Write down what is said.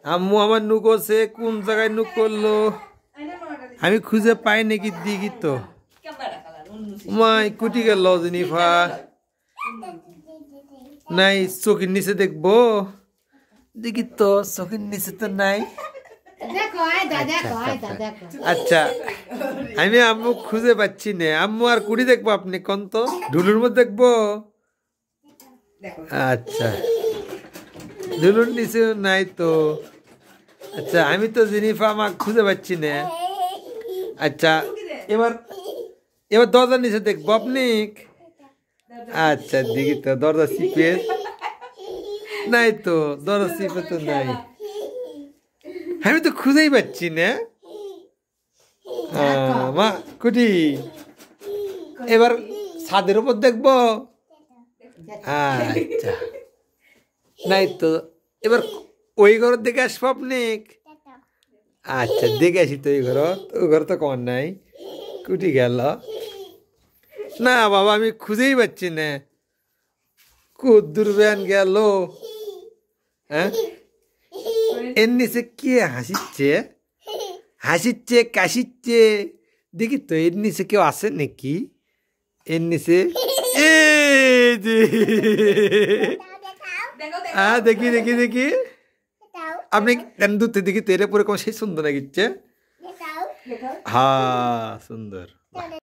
আম্মু আমার নু করছে, কোন জায়গায় নু করলো আমি খুঁজে পাই নাকি দিঘি তো। মাই কুটি গেল জেনিফা, নাই চোখের নিচে দেখবো, দেখি তো চোখের নিচে তো নাই। আচ্ছা আমি আম্মু খুঁজে পাচ্ছি না, আম্মু আর কুড়ি দেখবো আপনি কোন তো ঢুলুর মধ্যে দেখবো। আচ্ছা ঢুলুর নিচে নাই তো। আচ্ছা আমি তো জেনিফা আমাকে খুঁজে পাচ্ছি না। আচ্ছা এবার এবার দরজার নিচে দেখবো আপনি। আচ্ছা দেখি তো দরজা চিপে নাই তো, দরজা চিপে তো নাই, আমি তো খুঁজেই পাচ্ছি না। মা কুটি এবার ছাদের উপর দেখবো। আচ্ছা নাই তো, এবার ওই ঘরের দিকে আসবো আপনি। আচ্ছা দেখে আসি তো, ওই ঘর তো কম নাই, কুটি গেল না বাবা, আমি খুঁজেই পাচ্ছি না কুদ্দুর ব্যান গেল। হ্যাঁ এর নিচে কে হাসিচ্ছে, হাসিচ্ছে কাশিচ্ছে, দেখি তো এর নিচে কেউ আছে নাকি। এর নিচে হ্যাঁ দেখি দেখি দেখি, আপনি দূর থেকে দেখি তো, এর পরে কোন সেই সুন্দর লাগিচ্ছে। হ্যাঁ সুন্দর।